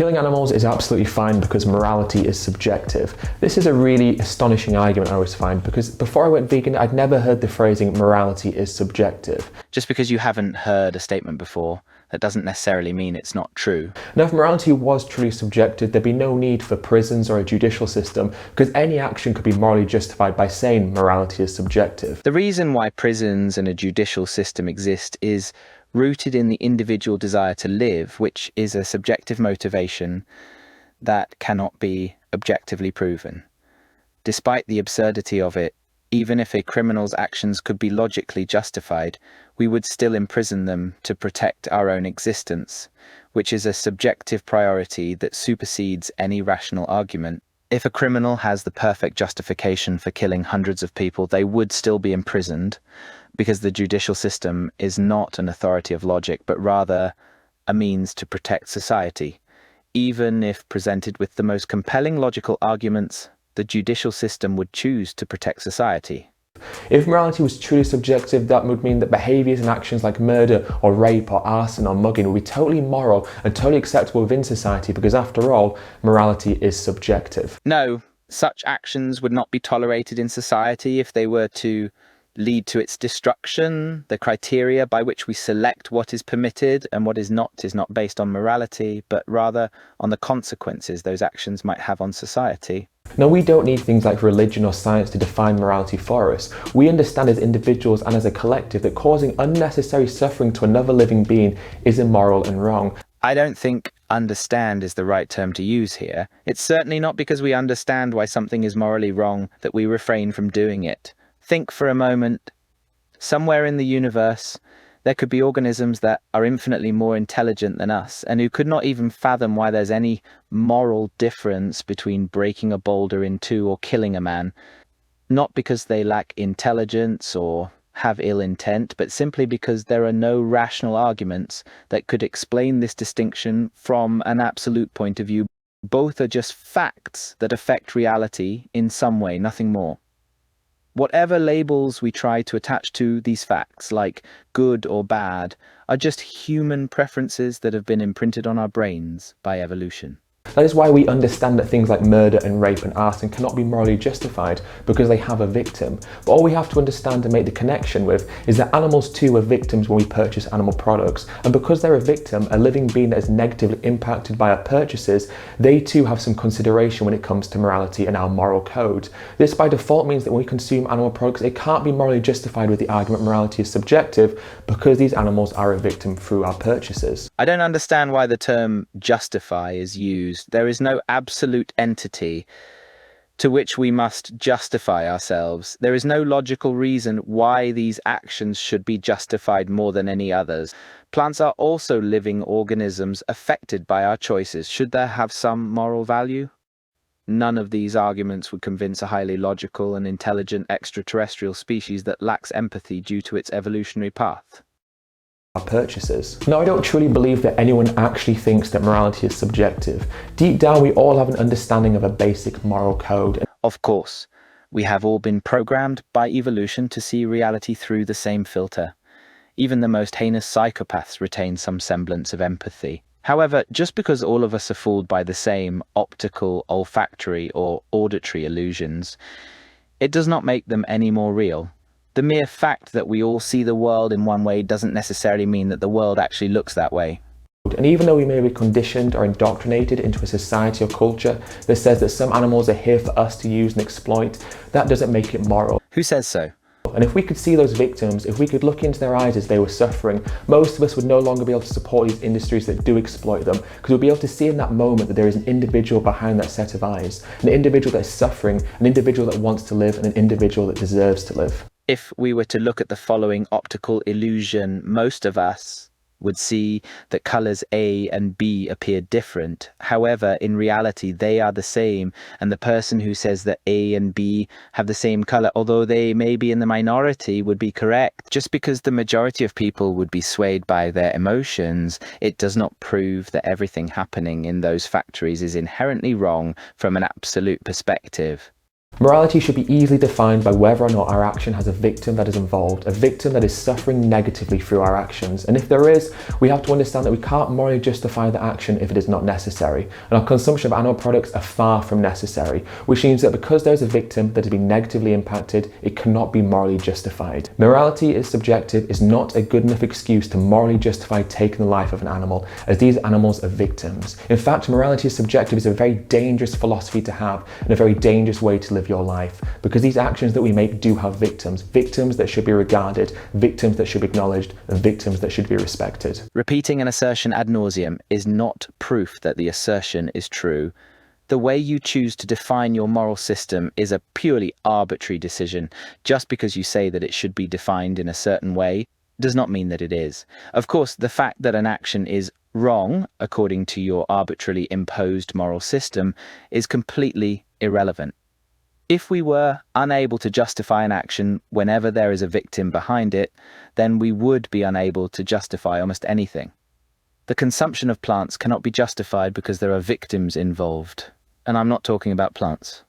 Killing animals is absolutely fine because morality is subjective. This is a really astonishing argument I always find, because before I went vegan, I'd never heard the phrasing morality is subjective. Just because you haven't heard a statement before, that doesn't necessarily mean it's not true. Now, if morality was truly subjective, there'd be no need for prisons or a judicial system, because any action could be morally justified by saying morality is subjective. The reason why prisons and a judicial system exist is rooted in the individual desire to live, which is a subjective motivation that cannot be objectively proven. Despite the absurdity of it, even if a criminal's actions could be logically justified, we would still imprison them to protect our own existence, which is a subjective priority that supersedes any rational argument. If a criminal has the perfect justification for killing hundreds of people, they would still be imprisoned, because the judicial system is not an authority of logic, but rather a means to protect society. Even if presented with the most compelling logical arguments, the judicial system would choose to protect society. If morality was truly subjective, that would mean that behaviours and actions like murder or rape or arson or mugging would be totally moral and totally acceptable within society, because after all, morality is subjective. No, such actions would not be tolerated in society if they were to lead to its destruction. The criteria by which we select what is permitted and what is not based on morality, but rather on the consequences those actions might have on society. Now, we don't need things like religion or science to define morality for us. We understand as individuals and as a collective that causing unnecessary suffering to another living being is immoral and wrong. I don't think understand is the right term to use here. It's certainly not because we understand why something is morally wrong that we refrain from doing it. Think for a moment, somewhere in the universe, there could be organisms that are infinitely more intelligent than us and who could not even fathom why there's any moral difference between breaking a boulder in two or killing a man, not because they lack intelligence or have ill intent, but simply because there are no rational arguments that could explain this distinction from an absolute point of view. Both are just facts that affect reality in some way, nothing more. Whatever labels we try to attach to these facts, like good or bad, are just human preferences that have been imprinted on our brains by evolution. That is why we understand that things like murder and rape and arson cannot be morally justified, because they have a victim. But all we have to understand and make the connection with is that animals too are victims when we purchase animal products. And because they're a victim, a living being that is negatively impacted by our purchases, they too have some consideration when it comes to morality and our moral code. This by default means that when we consume animal products, it can't be morally justified with the argument morality is subjective, because these animals are a victim through our purchases. I don't understand why the term justify is used. There is no absolute entity to which we must justify ourselves. There is no logical reason why these actions should be justified more than any others. Plants are also living organisms affected by our choices. Should there have some moral value? None of these arguments would convince a highly logical and intelligent extraterrestrial species that lacks empathy due to its evolutionary path. Our purchases. Now, I don't truly believe that anyone actually thinks that morality is subjective. Deep down, we all have an understanding of a basic moral code. Of course, we have all been programmed by evolution to see reality through the same filter. Even the most heinous psychopaths retain some semblance of empathy. However, just because all of us are fooled by the same optical, olfactory, or auditory illusions, it does not make them any more real. The mere fact that we all see the world in one way doesn't necessarily mean that the world actually looks that way. And even though we may be conditioned or indoctrinated into a society or culture that says that some animals are here for us to use and exploit, that doesn't make it moral. Who says so? And if we could see those victims, if we could look into their eyes as they were suffering, most of us would no longer be able to support these industries that do exploit them, because we'll be able to see in that moment that there is an individual behind that set of eyes, an individual that is suffering, an individual that wants to live, and an individual that deserves to live. If we were to look at the following optical illusion, most of us would see that colors A and B appear different. However, in reality, they are the same, and the person who says that A and B have the same color, although they may be in the minority, would be correct. Just because the majority of people would be swayed by their emotions, it does not prove that everything happening in those factories is inherently wrong from an absolute perspective. Morality should be easily defined by whether or not our action has a victim that is involved, a victim that is suffering negatively through our actions. And if there is, we have to understand that we can't morally justify the action if it is not necessary. And our consumption of animal products are far from necessary, which means that because there's a victim that has been negatively impacted, it cannot be morally justified. Morality is subjective is not a good enough excuse to morally justify taking the life of an animal, as these animals are victims. In fact, morality is subjective is a very dangerous philosophy to have and a very dangerous way to live your life, because these actions that we make do have victims that should be regarded, victims that should be acknowledged, and victims that should be respected. Repeating an assertion ad nauseum is not proof that the assertion is true. The way you choose to define your moral system is a purely arbitrary decision. Just because you say that it should be defined in a certain way does not mean that it is. Of course, the fact that an action is wrong, according to your arbitrarily imposed moral system, is completely irrelevant. If we were unable to justify an action whenever there is a victim behind it, then we would be unable to justify almost anything. The consumption of plants cannot be justified because there are victims involved. And I'm not talking about plants.